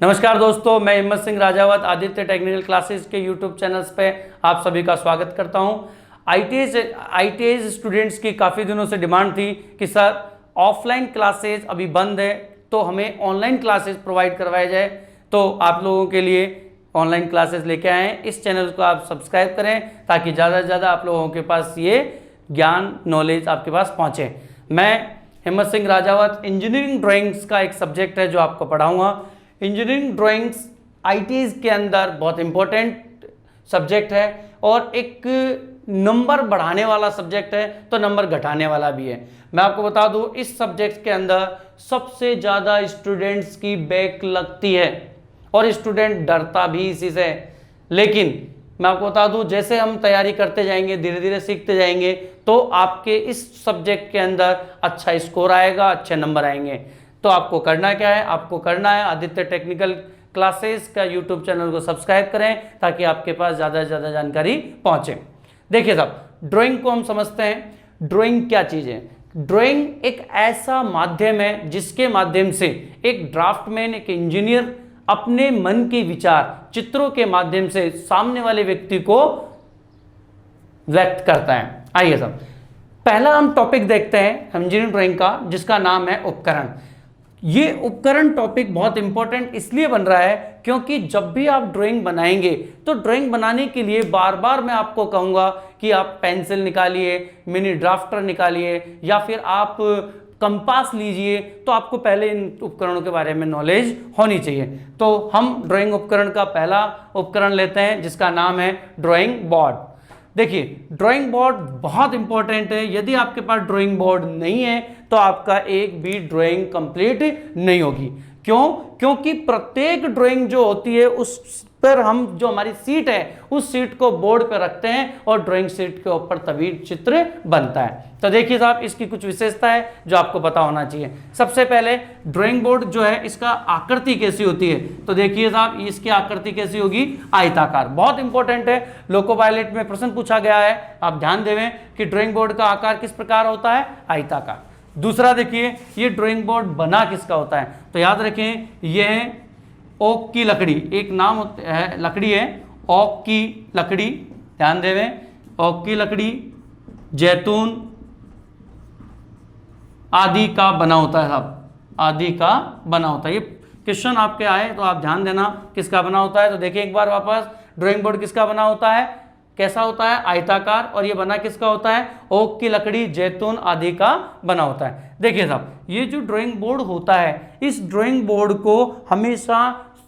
नमस्कार दोस्तों, मैं हिम्मत सिंह राजावत आदित्य टेक्निकल क्लासेस के यूट्यूब चैनल्स पे आप सभी का स्वागत करता हूं। आईटीआई स्टूडेंट्स की काफ़ी दिनों से डिमांड थी कि सर ऑफलाइन क्लासेस अभी बंद है तो हमें ऑनलाइन क्लासेस प्रोवाइड करवाया जाए। तो आप लोगों के लिए ऑनलाइन क्लासेस लेके आए हैं। इस चैनल को आप सब्सक्राइब करें ताकि ज़्यादा से ज़्यादा आप लोगों के पास ये ज्ञान नॉलेज आपके पास पहुँचे। मैं हिम्मत सिंह राजावत इंजीनियरिंग ड्राइंग्स का एक सब्जेक्ट है जो आपको पढ़ाऊँगा। इंजीनियरिंग ड्राइंग्स आईटीआई के अंदर बहुत इंपॉर्टेंट सब्जेक्ट है और एक नंबर बढ़ाने वाला सब्जेक्ट है तो नंबर घटाने वाला भी है। मैं आपको बता दूं, इस सब्जेक्ट के अंदर सबसे ज़्यादा स्टूडेंट्स की बैक लगती है और स्टूडेंट डरता भी इसी से। लेकिन मैं आपको बता दूं, जैसे हम तैयारी करते जाएंगे, धीरे धीरे सीखते जाएंगे तो आपके इस सब्जेक्ट के अंदर अच्छा स्कोर आएगा, अच्छे नंबर आएंगे। तो आपको करना क्या है? आपको करना है आदित्य टेक्निकल क्लासेस का यूट्यूब चैनल को सब्सक्राइब करें ताकि आपके पास ज़्यादा से ज़्यादा जानकारी पहुंचे। देखिए साहब, ड्राइंग को हम समझते हैं। ड्राइंग क्या चीज़ है? ड्राइंग एक ऐसा माध्यम है जिसके माध्यम से एक ड्राफ्टमैन, एक इंजीनियर अपने मन के विचार चित्रों के माध्यम से सामने वाले व्यक्ति को व्यक्त करता है। आइए साहब, पहला हम टॉपिक देखते हैं इंजीनियरिंग ड्राइंग का, जिसका नाम है उपकरण। ये उपकरण टॉपिक बहुत इंपॉर्टेंट इसलिए बन रहा है क्योंकि जब भी आप ड्राइंग बनाएंगे तो ड्राइंग बनाने के लिए बार बार मैं आपको कहूँगा कि आप पेंसिल निकालिए, मिनी ड्राफ्टर निकालिए या फिर आप कंपास लीजिए। तो आपको पहले इन उपकरणों के बारे में नॉलेज होनी चाहिए। तो हम ड्राइंग उपकरण का पहला उपकरण लेते हैं जिसका नाम है ड्राइंग बोर्ड। देखिए, ड्राइंग बोर्ड बहुत इंपॉर्टेंट है। यदि आपके पास ड्राइंग बोर्ड नहीं है तो आपका एक भी ड्राइंग कंप्लीट नहीं होगी। क्यों? क्योंकि प्रत्येक ड्राइंग जो होती है उस पर हम जो हमारी सीट है उस सीट को बोर्ड पर रखते हैं और ड्राइंग सीट के ऊपर तभी चित्र बनता है। तो देखिए साहब, इसकी कुछ विशेषता है जो आपको पता होना चाहिए। सबसे पहले ड्राइंग बोर्ड जो है इसका आकृति कैसी होती है? तो देखिए साहब, इसकी आकृति कैसी होगी? आयताकार। बहुत इंपॉर्टेंट है, लोको पायलट में प्रश्न पूछा गया है। आप ध्यान देवें कि ड्राइंग बोर्ड का आकार किस प्रकार होता है? आयताकार। दूसरा देखिए, ये ड्राइंग बोर्ड बना किसका होता है? तो याद रखें, यह ओक की लकड़ी, एक नाम है लकड़ी है ओक की लकड़ी। ध्यान देवें, ओक की लकड़ी, जैतून आदि का बना होता है साहब, आदि का बना होता है। ये क्वेश्चन आपके आए तो आप ध्यान देना किसका बना होता है। तो देखिए एक बार वापस, ड्राइंग बोर्ड किसका बना होता है? कैसा होता है? आयताकार। और ये बना किसका होता है? ओक की लकड़ी, जैतून आदि का बना होता है। देखिए साहब, ये जो ड्राइंग बोर्ड होता है इस ड्राइंग बोर्ड को हमेशा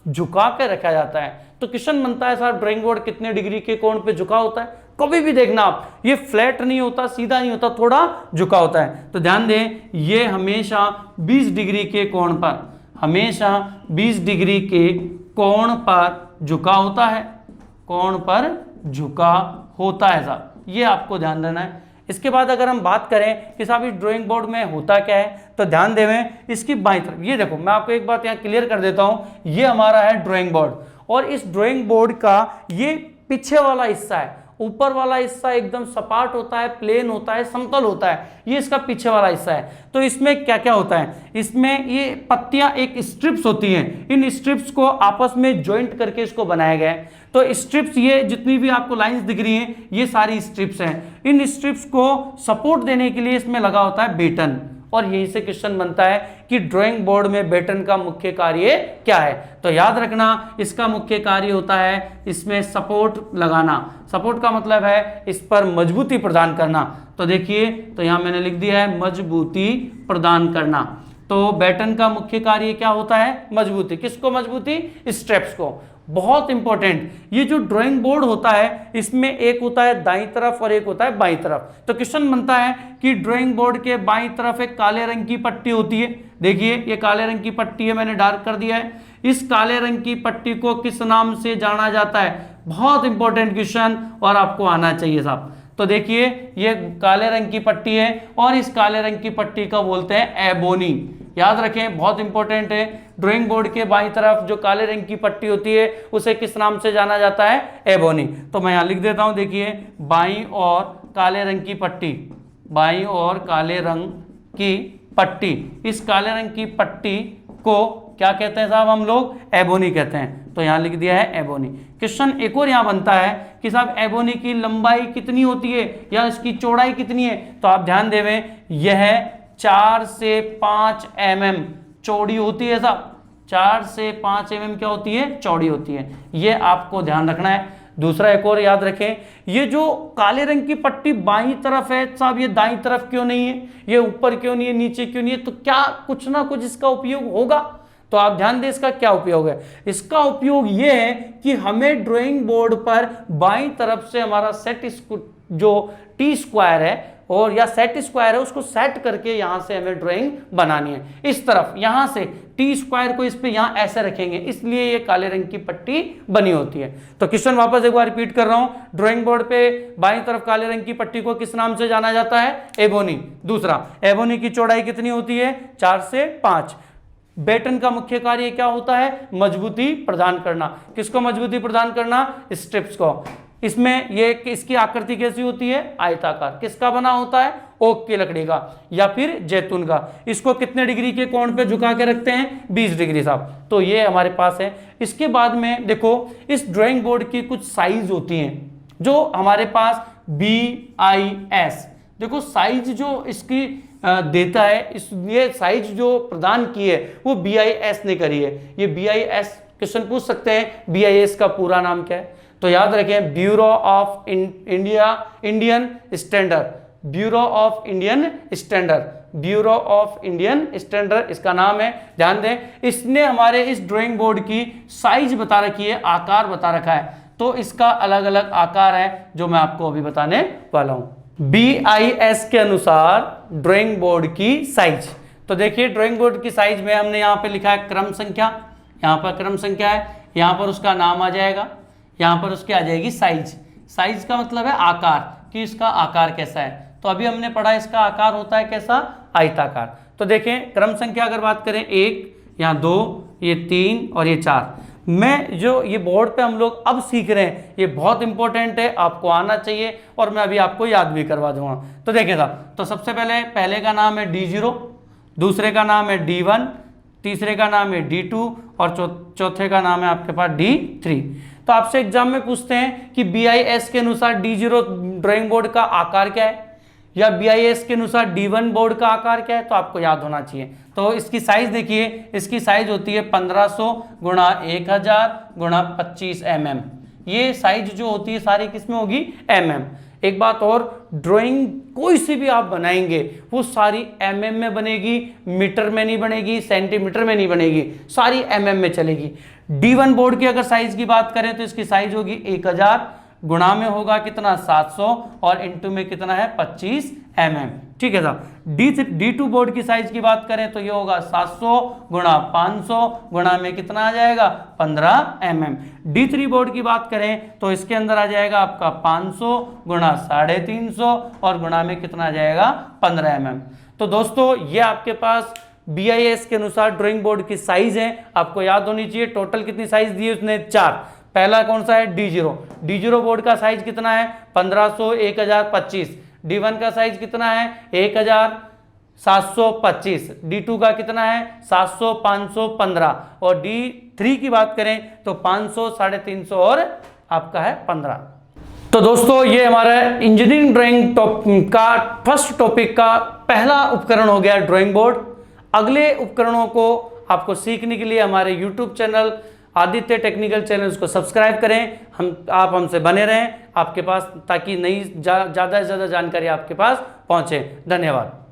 झुका के रखा जाता है। तो क्वेश्चन बनता है साहब, ड्राइंग बोर्ड कितने डिग्री के कोण पे झुका होता है? कभी भी देखना आप, ये फ्लैट नहीं होता, सीधा नहीं होता, थोड़ा झुका होता है। तो ध्यान दें, ये हमेशा 20 डिग्री के कोण पर, हमेशा 20 डिग्री के कोण पर झुका होता है, कोण पर झुका होता है साहब। ये आपको ध्यान देना है। इसके बाद अगर हम बात करें कि साहब इस ड्राइंग बोर्ड में होता क्या है, तो ध्यान देवें इसकी बाईं तरफ। ये देखो, मैं आपको एक बात यहाँ क्लियर कर देता हूँ, ये हमारा है ड्राइंग बोर्ड और इस ड्राइंग बोर्ड का ये पीछे वाला हिस्सा है। ऊपर वाला हिस्सा एकदम सपाट होता है, प्लेन होता है, समतल होता है। ये इसका पीछे वाला हिस्सा है। तो इसमें क्या क्या होता है? इसमें ये पत्तियां एक स्ट्रिप्स होती हैं। इन स्ट्रिप्स को आपस में जॉइंट करके इसको बनाया गया है। तो स्ट्रिप्स, ये जितनी भी आपको लाइंस दिख रही हैं ये सारी स्ट्रिप्स हैं। इन स्ट्रिप्स को सपोर्ट देने के लिए इसमें लगा होता है बेटन। और यहीं से क्वेश्चन बनता है कि ड्राइंग बोर्ड में बेटन का मुख्य कार्य क्या है? तो याद रखना, इसका मुख्य कार्य होता है इसमें सपोर्ट लगाना। सपोर्ट का मतलब है इस पर मजबूती प्रदान करना। तो देखिए, तो यहां मैंने लिख दिया है मजबूती प्रदान करना। तो बेटन का मुख्य कार्य क्या होता है? मजबूती। किसको मजबूती? स्ट्रेप्स को। बहुत इंपॉर्टेंट, ये जो ड्राइंग बोर्ड होता है इसमें एक होता है दाईं तरफ और एक होता है बाईं तरफ। तो क्वेश्चन बनता है कि ड्राइंग बोर्ड के बाईं तरफ एक काले रंग की पट्टी होती है। देखिए, ये काले रंग की पट्टी है, मैंने डार्क कर दिया है। इस काले रंग की पट्टी को किस नाम से जाना जाता है? बहुत इंपॉर्टेंट क्वेश्चन और आपको आना चाहिए साहब। तो देखिए, ये काले रंग की पट्टी है और इस काले रंग की पट्टी का बोलते हैं एबोनी। याद रखें, बहुत इंपॉर्टेंट है। ड्राइंग बोर्ड के बाईं तरफ जो काले रंग की पट्टी होती है उसे किस नाम से जाना जाता है? एबोनी। तो मैं यहाँ लिख देता हूँ, देखिए बाईं और काले रंग की पट्टी, बाईं और काले रंग की पट्टी, इस काले रंग की पट्टी को क्या कहते हैं साहब हम लोग? एबोनी कहते हैं। तो यहाँ लिख दिया है एबोनी। क्वेश्चन एक और यहाँ बनता है कि साहब एबोनी की लंबाई कितनी होती है या इसकी चौड़ाई कितनी है? तो आप ध्यान देवें, यह 4 से 5 mm चौड़ी होती है साहब। 4 से 5 mm क्या होती है? चौड़ी होती है। ये आपको ध्यान रखना है। दूसरा एक और याद रखें, ये जो काले रंग की पट्टी बाईं तरफ है साहब, ये दाईं तरफ क्यों नहीं है? ये ऊपर क्यों नहीं है, नीचे क्यों नहीं है? तो क्या कुछ ना कुछ इसका उपयोग होगा। तो आप ध्यान दें इसका क्या उपयोग है। इसका उपयोग ये है कि हमें ड्राइंग बोर्ड पर बाईं तरफ से हमारा सेट जो टी स्क्वायर है और या सेट स्क्वायर है उसको सेट करके यहां से हमें ड्राइंग बनानी है। इस तरफ यहां से टी स्क्वायर को इस पे यहां ऐसे रखेंगे, इसलिए ये काले रंग की पट्टी बनी होती है। तो क्वेश्चन वापस एक बार रिपीट कर रहा हूं, ड्राइंग बोर्ड पे बाईं तरफ काले रंग की पट्टी को किस नाम से जाना जाता है? एबोनी। दूसरा, एबोनी की चौड़ाई कितनी होती है? 4 से 5। बेटन का मुख्य कार्य क्या होता है? मजबूती प्रदान करना। किसको मजबूती प्रदान करना? स्ट्रिप्स को। इसमें ये इसकी आकृति कैसी होती है? आयताकार। किसका बना होता है? ओक की लकड़ी का या फिर जैतून का। इसको कितने डिग्री के कोण पे झुका के रखते हैं? 20 डिग्री साहब। तो ये हमारे पास है। इसके बाद में देखो, इस ड्राइंग बोर्ड की कुछ साइज होती हैं जो हमारे पास BIS। देखो साइज जो इसकी देता है, ये साइज जो प्रदान की है वो BIS ने करी है। ये BIS क्वेश्चन पूछ सकते हैं BIS का पूरा नाम क्या है? तो याद रखें, bureau of Indian standard. Bureau of Indian standard, bureau of Indian standard इसका नाम है। ध्यान दें, इसने हमारे इस ड्राइंग बोर्ड की साइज बता रखी है, आकार बता रखा है। तो इसका अलग अलग आकार है जो मैं आपको अभी बताने वाला हूं। BIS के अनुसार ड्राइंग बोर्ड की साइज। तो देखिए ड्राइंग बोर्ड की साइज में हमने यहाँ पे लिखा है क्रम संख्या। यहाँ पर क्रम संख्या है, यहाँ पर उसका नाम आ जाएगा, यहाँ पर उसकी आ जाएगी साइज। साइज का मतलब है आकार, कि इसका आकार कैसा है। तो अभी हमने पढ़ा इसका आकार होता है कैसा? आयताकार। तो देखें क्रम संख्या अगर बात करें 1, यहाँ 2, ये 3 और ये 4। मैं जो ये बोर्ड पे हम लोग अब सीख रहे हैं ये बहुत इंपॉर्टेंट है, आपको आना चाहिए और मैं अभी आपको याद भी करवा दूंगा। तो देखें साहब, तो सबसे पहले का नाम है D0, दूसरे का नाम है D1, तीसरे का नाम है D2 और चौथे का नाम है आपके पास D3। तो आपसे एग्जाम में पूछते हैं कि BIS के अनुसार D0 ड्राइंग बोर्ड का आकार क्या है या BIS के अनुसार D1 बोर्ड का आकार क्या है, तो आपको याद होना चाहिए। तो इसकी साइज देखिए, इसकी साइज होती है 1500 गुणा 1000 गुणा 25 mm। ये साइज जो होती है सारी किसमें होगी? mm। एक बात और, ड्राइंग कोई सी भी आप बनाएंगे वो सारी mm में बनेगी, मीटर में नहीं बनेगी, सेंटीमीटर में नहीं बनेगी, सारी mm में चलेगी। D1 बोर्ड की अगर साइज की बात करें तो इसकी साइज होगी 1000, गुणा में होगा कितना? 700 और इंटू में कितना है? 25 mm। ठीक है साहब। D2 बोर्ड की साइज की बात करें तो ये होगा 700 गुणा 500 गुणा में कितना आ जाएगा? 15 mm। D3 बोर्ड की बात करें तो इसके अंदर आ जाएगा आपका 500 गुणा 350 और गुणा में कितना आ जाएगा? 15 mm। तो दोस्तों ये आपके पास BIS के अनुसार ड्राइंग बोर्ड की साइज है, आपको याद होनी चाहिए। टोटल कितनी साइज दी है उसने? 4। पहला कौन सा है? D0। D0 बोर्ड का साइज कितना है? 1500, 1000, 25। D1 का साइज कितना है? 1725। D2 का कितना है? 700, 500, 15 और D3 की बात करें तो 500, 350 और आपका है 15। तो दोस्तों ये हमारा इंजीनियरिंग ड्राइंग का फर्स्ट टॉपिक का पहला उपकरण हो गया ड्राइंग बोर्ड। अगले उपकरणों को आपको सीखने के लिए हमारे YouTube channel Aditya technical channels को सब्सक्राइब करें। आप हमसे बने रहें आपके पास, ताकि नई ज़्यादा से ज़्यादा जानकारी आपके पास पहुंचे। धन्यवाद।